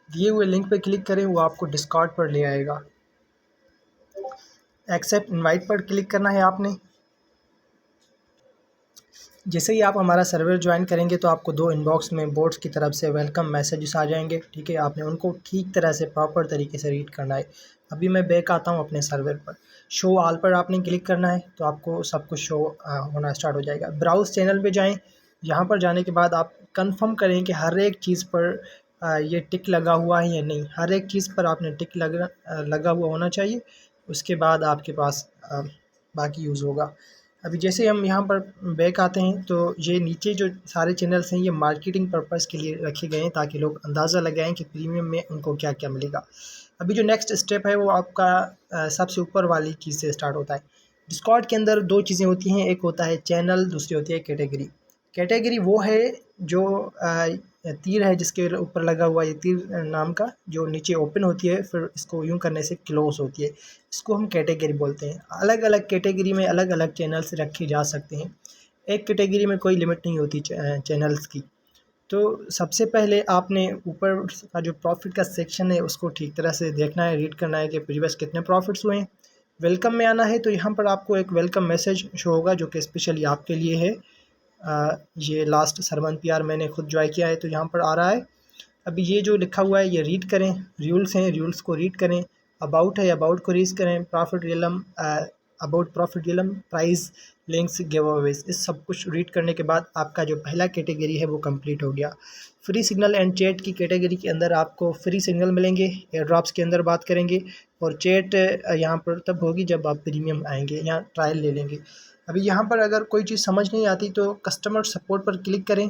दिए हुए लिंक पे क्लिक करें, वो आपको डिस्कॉर्ड पर ले आएगा। एक्सेप्ट इनवाइट पर क्लिक करना है आपने। जैसे ही आप हमारा सर्वर ज्वाइन करेंगे तो आपको 2 इनबॉक्स में बोट्स की तरफ से वेलकम मैसेजेस आ जाएंगे, ठीक है। आपने उनको ठीक तरह से प्रॉपर तरीके से रीड करना है। अभी मैं बैक आता हूँ अपने सर्वर पर। शो ऑल पर आपने क्लिक करना है तो आपको सब कुछ शो होना स्टार्ट हो जाएगा। ब्राउज़ चैनल पे जाएँ। यहाँ पर जाने के बाद आप कंफर्म करें कि हर एक चीज़ पर ये टिक लगा हुआ है या नहीं। हर एक चीज़ पर आपने टिक लगा हुआ होना चाहिए। उसके बाद आपके पास बाकी यूज़ होगा। अभी जैसे हम यहाँ पर बैक आते हैं तो ये नीचे जो सारे चैनल्स हैं ये मार्केटिंग पर्पस के लिए रखे गए हैं ताकि लोग अंदाज़ा लगाएं कि प्रीमियम में उनको क्या क्या मिलेगा। अभी जो नेक्स्ट स्टेप है वो आपका सबसे ऊपर वाली चीज़ से स्टार्ट होता है। डिस्कॉर्ड के अंदर 2 चीज़ें होती हैं, एक होता है चैनल, दूसरी होती है कैटेगरी। कैटेगरी वो है जो तीर है जिसके ऊपर लगा हुआ ये तीर नाम का, जो नीचे ओपन होती है फिर इसको यूँ करने से क्लोज़ होती है। इसको हम कैटेगरी बोलते हैं। अलग-अलग कैटेगरी में अलग-अलग चैनल्स रखे जा सकते हैं। एक कैटेगरी में कोई लिमिट नहीं होती चैनल्स की। तो सबसे पहले आपने ऊपर का जो प्रॉफ़िट का सेक्शन है उसको ठीक तरह से देखना है, रीड करना है कि प्रीवियस कितने प्रॉफ़िट्स हुए हैं। वेलकम में आना है तो यहाँ पर आपको एक वेलकम मैसेज शो होगा जो कि स्पेशली आपके लिए है। ये लास्ट सरवन पीआर मैंने खुद जॉइन किया है तो यहाँ पर आ रहा है। अभी ये जो लिखा हुआ है ये रीड करें, रूल्स हैं रूल्स को रीड करें। अबाउट है अबाउट को रीड करें। Profit realm about profit realm, price, links, give Awez, इस सब कुछ रीड करने के बाद आपका जो पहला कैटेगरी है वो कंप्लीट हो गया। फ्री सिग्नल एंड चैट की कैटेगरी के अंदर आपको फ्री सिग्नल मिलेंगे। एयर ड्रॉप्स के अंदर बात करेंगे और चैट यहाँ पर तब होगी जब आप प्रीमियम आएंगे, यहाँ ट्रायल ले लेंगे। अभी यहाँ पर अगर कोई चीज़ समझ नहीं आती तो कस्टमर सपोर्ट पर क्लिक करें।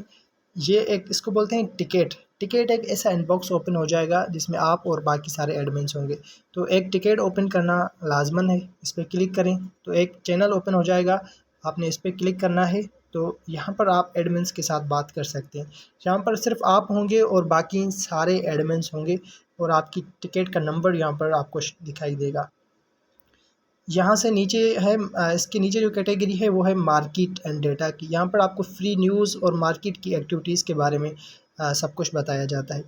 ये एक इसको बोलते हैं टिकट। टिकट एक ऐसा इनबॉक्स ओपन हो जाएगा जिसमें आप और बाकी सारे एडमिन्स होंगे। तो एक टिकट ओपन करना लाजमन है, इस पर क्लिक करें तो एक चैनल ओपन हो जाएगा। आपने इस पर क्लिक करना है तो यहाँ पर आप एडमिन्स के साथ बात कर सकते हैं। यहाँ पर सिर्फ आप होंगे और बाकी सारे एडमिन्स होंगे और आपकी टिकट का नंबर यहाँ पर आपको दिखाई देगा। यहाँ से नीचे है इसके नीचे जो कैटेगरी है वो है मार्केट एंड डेटा की। यहाँ पर आपको फ्री न्यूज़ और मार्केट की एक्टिविटीज़ के बारे में सब कुछ बताया जाता है।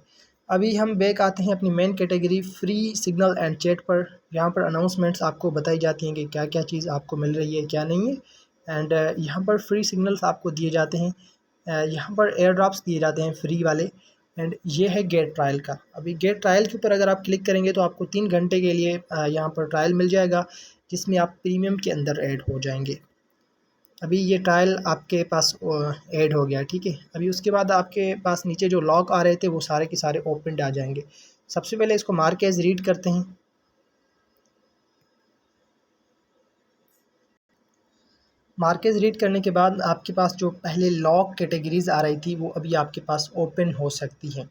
अभी हम बैक आते हैं अपनी main category free signal and chat पर। यहाँ पर अनाउंसमेंट्स आपको बताई जाती हैं कि क्या क्या चीज़ आपको मिल रही है क्या नहीं है। एंड यहाँ पर फ्री सिग्नल्स आपको दिए जाते हैं। यहाँ पर एयर ड्रॉप्स दिए जाते हैं फ्री वाले। एंड ये है गेट ट्रायल का। अभी गेट ट्रायल के ऊपर अगर आप क्लिक करेंगे तो आपको 3 घंटे के लिए यहाँ पर ट्रायल मिल जाएगा जिसमें आप प्रीमियम के अंदर ऐड हो जाएंगे। अभी ये ट्रायल आपके पास ऐड हो गया, ठीक है। अभी उसके बाद आपके पास नीचे जो लॉक आ रहे थे वो सारे के सारे ओपनड आ जाएंगे। सबसे पहले इसको मार्क एज रीड करते हैं। मार्केज रीड करने के बाद आपके पास जो पहले लॉक कैटेगरीज आ रही थी वो अभी आपके पास ओपन हो सकती हैं।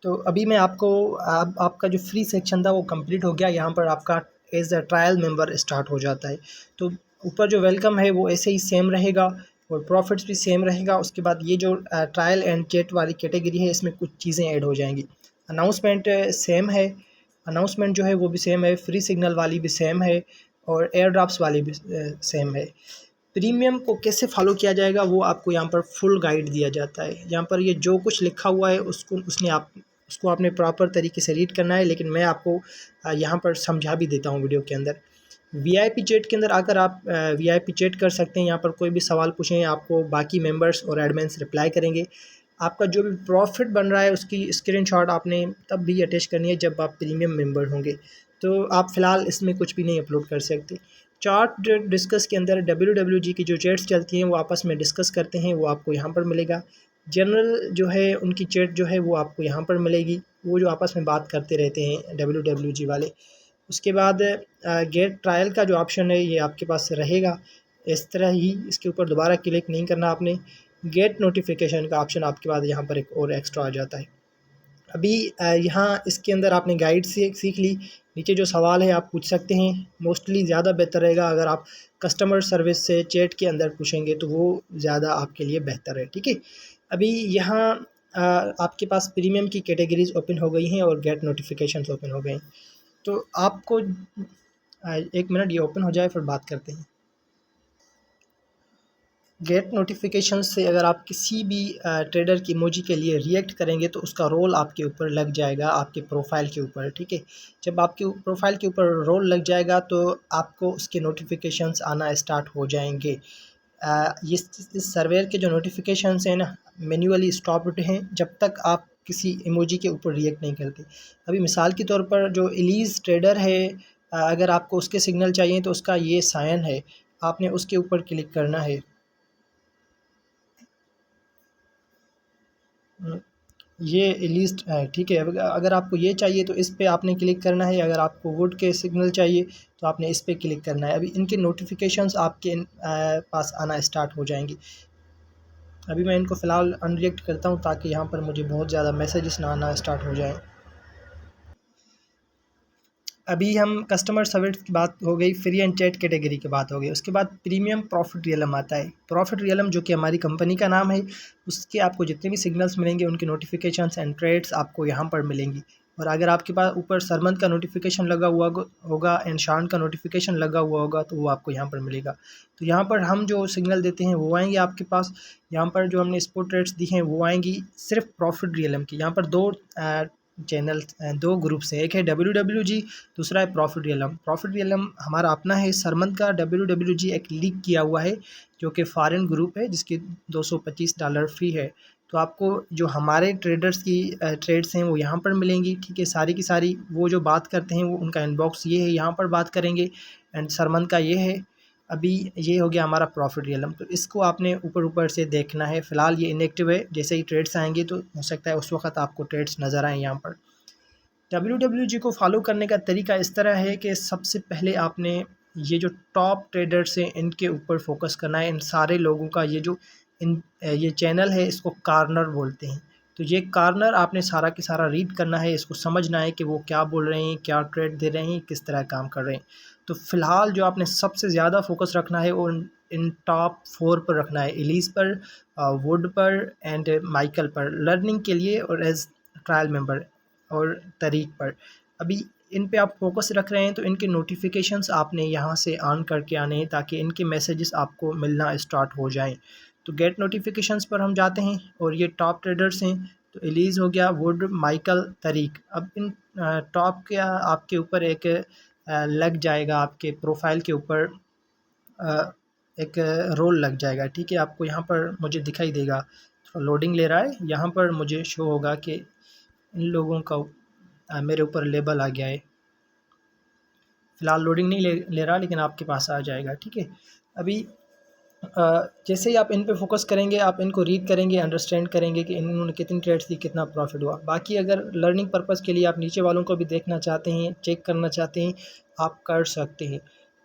तो अभी मैं आपको आपका जो फ्री सेक्शन था वो कंप्लीट हो गया। यहाँ पर आपका as a trial member start हो जाता है। तो ऊपर जो वेलकम है वो ऐसे ही सेम रहेगा और प्रॉफिट्स भी सेम रहेगा। उसके बाद ये जो ट्रायल एंड चैट वाली कैटेगरी है इसमें कुछ चीज़ें ऐड हो जाएंगी। अनाउंसमेंट सेम है, अनाउंसमेंट जो है वो भी सेम है, फ्री सिग्नल वाली भी सेम है और एयर ड्रॉप्स वाली भी सेम है। प्रीमियम को कैसे फॉलो किया जाएगा वो आपको यहाँ पर फुल गाइड दिया जाता है। यहाँ पर ये जो कुछ लिखा हुआ है उसको आपने प्रॉपर तरीके से रीड करना है, लेकिन मैं आपको यहाँ पर समझा भी देता हूँ वीडियो के अंदर। वीआईपी चैट के अंदर आकर आप वीआईपी चैट कर सकते हैं। यहाँ पर कोई भी सवाल पूछें आपको बाकी मेंबर्स और एडमिन्स रिप्लाई करेंगे। आपका जो भी प्रॉफिट बन रहा है उसकी स्क्रीनशॉट आपने तब भी अटैच करनी है जब आप प्रीमियम मेंबर होंगे। तो आप फ़िलहाल इसमें कुछ भी नहीं अपलोड कर सकते। चार्ट डिस्कस के अंदर WWG की जो चैट्स चलती हैं वो आपस में डिस्कस करते हैं, वो आपको यहाँ पर मिलेगा। जनरल जो है उनकी चैट जो है वो आपको यहाँ पर मिलेगी, वो जो आपस में बात करते रहते हैं WWG वाले। उसके बाद गेट ट्रायल का जो ऑप्शन है ये आपके पास रहेगा इस तरह ही, इसके ऊपर दोबारा क्लिक नहीं करना आपने। गेट नोटिफिकेशन का ऑप्शन आपके पास यहाँ पर एक और एक्स्ट्रा आ जाता है। अभी यहाँ इसके अंदर आपने गाइड से सीख ली। नीचे जो सवाल है आप पूछ सकते हैं। मोस्टली ज़्यादा बेहतर रहेगा अगर आप कस्टमर सर्विस से चैट के अंदर पूछेंगे तो वो ज़्यादा आपके लिए बेहतर है, ठीक है। अभी यहाँ आपके पास प्रीमियम की कैटेगरीज ओपन हो गई हैं और गेट नोटिफिकेशंस ओपन हो गए हैं। तो आपको 1 मिनट ये ओपन हो जाए फिर बात करते हैं। गेट नोटिफिकेशन से अगर आप किसी भी ट्रेडर की इमोजी के लिए रिएक्ट करेंगे तो उसका रोल आपके ऊपर लग जाएगा, आपके प्रोफाइल के ऊपर, ठीक है। जब आपके प्रोफाइल के ऊपर रोल लग जाएगा तो आपको उसके नोटिफिकेशंस आना स्टार्ट हो जाएंगे। इस सर्वेयर के जो नोटिफिकेशंस हैं ना, मैन्युअली स्टॉप्ड हैं जब तक आप किसी इमोजी के ऊपर रिएक्ट नहीं करते। अभी मिसाल के तौर पर जो एलीज़ ट्रेडर है, अगर आपको उसके सिग्नल चाहिए तो उसका ये साइन है, आपने उसके ऊपर क्लिक करना है। ये लिस्ट है, ठीक है। अगर आपको ये चाहिए तो इस पे आपने क्लिक करना है, अगर आपको वुड के सिग्नल चाहिए तो आपने इस पे क्लिक करना है। अभी इनके नोटिफिकेशंस आपके पास आना स्टार्ट हो जाएंगी। अभी मैं इनको फ़िलहाल अनरिएक्ट करता हूँ ताकि यहाँ पर मुझे बहुत ज़्यादा मैसेजेस ना आना स्टार्ट हो जाएँ। अभी हम कस्टमर सर्विस की बात हो गई, फ्री एंड चैट कैटेगरी की बात हो गई। उसके बाद प्रीमियम प्रॉफिट रियलम आता है। प्रॉफिट रियलम जो कि हमारी कंपनी का नाम है, उसके आपको जितने भी सिग्नल्स मिलेंगे उनके नोटिफिकेशंस एंड ट्रेड्स आपको यहाँ पर मिलेंगी। और अगर आपके पास ऊपर सरमंद का नोटिफिकेशन लगा हुआ होगा एंड शान का नोटिफिकेशन लगा हुआ होगा तो वो आपको यहाँ पर मिलेगा। तो यहाँ पर हम जो सिग्नल देते हैं वो आएंगे आपके पास। यहाँ पर जो हमने स्पॉट ट्रेड्स दी हैं वो आएंगी सिर्फ प्रॉफिट रियलम की। यहाँ पर दो चैनल, दो ग्रुप्स हैं, एक है WWG, दूसरा है प्रॉफिट रियलम। प्रॉफिट रियलम हमारा अपना है सरमंद का। WWG एक लीक किया हुआ है जो कि फॉरेन ग्रुप है जिसकी $225 फ़ी है। तो आपको जो हमारे ट्रेडर्स की ट्रेड्स हैं वो यहाँ पर मिलेंगी, ठीक है। सारी की सारी वो जो बात करते हैं वो उनका इनबॉक्स ये है, यहाँ पर बात करेंगे। एंड सरमंद का ये है। अभी ये हो गया हमारा प्रॉफिट रियलम, तो इसको आपने ऊपर ऊपर से देखना है। फ़िलहाल ये इनएक्टिव है, जैसे ही ट्रेड्स आएंगे तो हो सकता है उस वक्त आपको ट्रेड्स नज़र आएँ यहाँ पर। WWG को फॉलो करने का तरीका इस तरह है कि सबसे पहले आपने ये जो टॉप ट्रेडर्स हैं इनके ऊपर फोकस करना है। इन सारे लोगों का ये चैनल है, इसको कॉर्नर बोलते हैं। तो ये कॉर्नर आपने सारा के सारा रीड करना है, इसको समझना है कि वो क्या बोल रहे हैं, क्या ट्रेड दे रहे हैं, किस तरह काम कर रहे हैं। तो फ़िलहाल जो आपने सबसे ज़्यादा फोकस रखना है वो इन टॉप 4 पर रखना है, एलीज़ पर, वुड पर एंड माइकल पर, लर्निंग के लिए और एज ट्रायल मेंबर और तरीक पर। अभी इन पे आप फोकस रख रहे हैं तो इनके नोटिफिकेशंस आपने यहाँ से ऑन करके आने हैं ताकि इनके मैसेजेस आपको मिलना स्टार्ट हो जाएं। तो गेट नोटिफिकेशंस पर हम जाते हैं और ये टॉप ट्रेडर्स हैं। तो एलीज़ हो गया, वुड, माइकल, तरीक। अब इन टॉप के आपके ऊपर एक लग जाएगा, आपके प्रोफाइल के ऊपर एक रोल लग जाएगा, ठीक है। आपको यहाँ पर मुझे दिखाई देगा, थोड़ा लोडिंग ले रहा है, यहाँ पर मुझे शो होगा कि इन लोगों का मेरे ऊपर लेबल आ गया है। फ़िलहाल लोडिंग नहीं ले रहा लेकिन आपके पास आ जाएगा, ठीक है। अभी जैसे ही आप इन पे फोकस करेंगे, आप इनको रीड करेंगे, अंडरस्टैंड करेंगे कि इन्होंने कितनी ट्रेड्स दी, कितना प्रॉफिट हुआ। बाकी अगर लर्निंग पर्पज़ के लिए आप नीचे वालों को भी देखना चाहते हैं, चेक करना चाहते हैं, आप कर सकते हैं।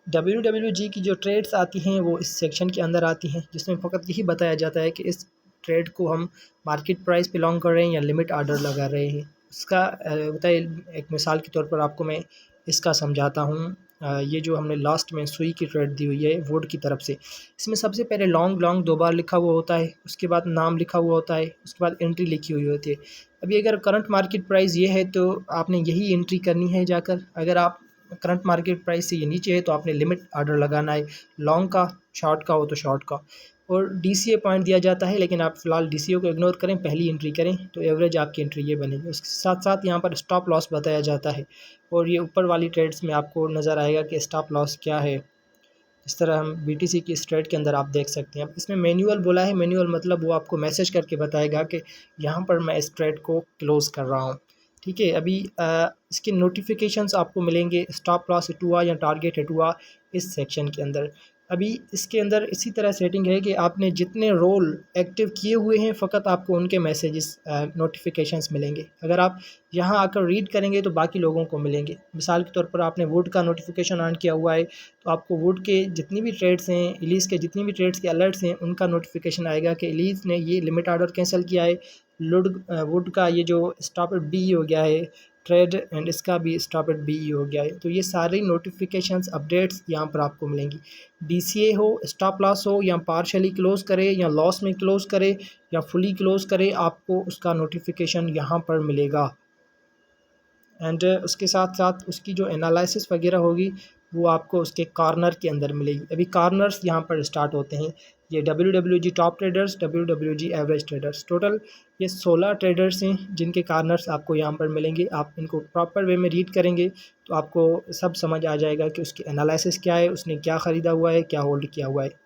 WWG की जो ट्रेड्स आती हैं वो इस सेक्शन के अंदर आती हैं जिसमें फ़कत यही बताया जाता है कि इस ट्रेड को हम मार्केट प्राइस पे लॉन्ग कर रहे हैं या लिमिट ऑर्डर लगा रहे हैं। उसका बताइए, एक मिसाल के तौर पर आपको मैं इसका समझाता हूँ। ये जो हमने लास्ट में सुई की ट्रेड दी हुई है वुड की तरफ से, इसमें सबसे पहले लॉन्ग लॉन्ग 2 बार लिखा हुआ होता है, उसके बाद नाम लिखा हुआ होता है, उसके बाद एंट्री लिखी हुई होती है। अभी अगर करंट मार्केट प्राइस ये है तो आपने यही एंट्री करनी है जाकर। अगर आप करंट मार्केट प्राइस से ये नीचे है तो आपने लिमिट ऑर्डर लगाना है, लॉन्ग का, शॉर्ट का हो तो शॉर्ट का। और DCA पॉइंट दिया जाता है लेकिन आप फ़िलहाल DCA को इग्नोर करें, पहली एंट्री करें तो एवरेज आपकी एंट्री ये बनेगी। उसके साथ साथ यहाँ पर स्टॉप लॉस बताया जाता है और ये ऊपर वाली ट्रेड्स में आपको नज़र आएगा कि स्टॉप लॉस क्या है। इस तरह हम BTC की इस ट्रेड के अंदर आप देख सकते हैं। अब इसमें मैनुअल बोला है, मैनुअल मतलब वो आपको मैसेज करके बताएगा कि यहाँ पर मैं इस ट्रेड को क्लोज़ कर रहा हूँ, ठीक है। अभी इसके नोटिफिकेशंस आपको मिलेंगे स्टॉप लॉस हिट हुआ या टारगेट हिट हुआ इस सेक्शन के अंदर। अभी इसके अंदर इसी तरह सेटिंग है कि आपने जितने रोल एक्टिव किए हुए हैं फ़कत आपको उनके मैसेजेस नोटिफिकेशंस मिलेंगे। अगर आप यहाँ आकर रीड करेंगे तो बाकी लोगों को मिलेंगे। मिसाल के तौर पर आपने वुड का नोटिफिकेशन ऑन किया हुआ है तो आपको वुड के जितनी भी ट्रेड्स हैं, एलीज़ के जितनी भी ट्रेड्स के अलर्ट्स हैं उनका नोटिफिकेशन आएगा कि एलीज़ ने ये लिमिट ऑर्डर कैंसिल किया है। वुड का ये जो स्टॉप एट बी हो गया है ट्रेड एंड इसका भी स्टॉप एट बी हो गया है। तो ये सारी नोटिफिकेशंस अपडेट्स यहाँ पर आपको मिलेंगी। DCA हो, स्टॉप लॉस हो, या पार्शली क्लोज़ करे या लॉस में क्लोज़ करे या फुली क्लोज़ करे, आपको उसका नोटिफिकेशन यहाँ पर मिलेगा। एंड उसके साथ साथ उसकी जो एनालिसिस वगैरह होगी वो आपको उसके कॉर्नर के अंदर मिलेगी। अभी कॉर्नर्स यहाँ पर स्टार्ट होते हैं, ये WWG top traders, WWG average traders, total ये 16 ट्रेडर्स हैं जिनके कॉर्नर्स आपको यहाँ पर मिलेंगे। आप इनको प्रॉपर वे में रीड करेंगे तो आपको सब समझ आ जाएगा कि उसकी एनालिसिस क्या है, उसने क्या ख़रीदा हुआ है, क्या होल्ड किया हुआ है।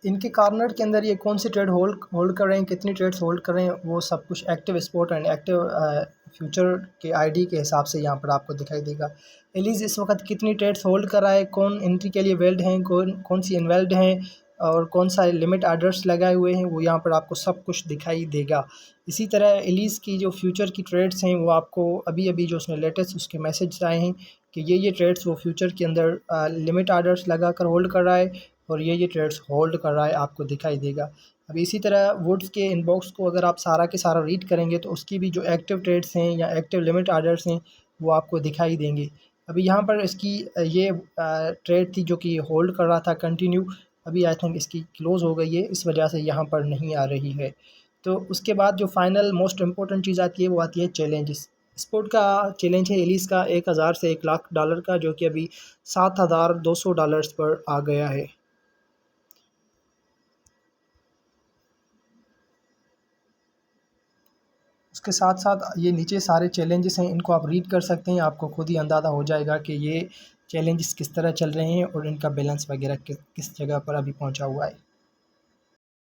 इनके कॉर्नर के अंदर ये कौन सी ट्रेड होल्ड होल्ड कर रहे हैं, कितनी ट्रेड्स होल्ड कर रहे हैं, वो सब कुछ active spot and active future के आईडी के हिसाब से यहाँ पर आपको दिखाई देगा। एलिस इस वक्त कितनी ट्रेड्स होल्ड कर रहा है, कौन एंट्री के लिए वेल्ड हैं, कौन कौन सी इनवेल्ड हैं और कौन सा लिमिट आर्डर्स लगाए हुए हैं, वो यहाँ पर आपको सब कुछ दिखाई देगा। इसी तरह एलिस की जो फ्यूचर की ट्रेड्स हैं वो आपको अभी अभी जो उसने लेटेस्ट उसके मैसेज आए हैं कि ये ट्रेड्स वो फ्यूचर के अंदर लिमिट आर्डर्स लगा कर होल्ड कर रहा है और ये ट्रेड्स होल्ड कर रहा है, आपको दिखाई देगा। अब इसी तरह वुड्स के इनबॉक्स को अगर आप सारा के सारा रीड करेंगे तो उसकी भी जो एक्टिव ट्रेड्स हैं या एक्टिव लिमिट आर्डर्स हैं वो आपको दिखाई देंगे। अभी यहाँ पर इसकी ये ट्रेड थी जो कि होल्ड कर रहा था कंटिन्यू, अभी आई थिंक इसकी क्लोज़ हो गई है, इस वजह से यहाँ पर नहीं आ रही है। तो उसके बाद जो फाइनल मोस्ट इम्पोर्टेंट चीज़ आती है वो आती है चैलेंजेस। स्पोर्ट का चैलेंज है एलिस का 1000 से 1 लाख डॉलर का, जो कि अभी $7200 पर आ गया है। उसके साथ साथ ये नीचे सारे चैलेंजेस हैं, इनको आप रीड कर सकते हैं, आपको खुद ही अंदाज़ा हो जाएगा कि ये चैलेंजेस किस तरह चल रहे हैं और इनका बैलेंस वगैरह किस जगह पर अभी पहुंचा हुआ है।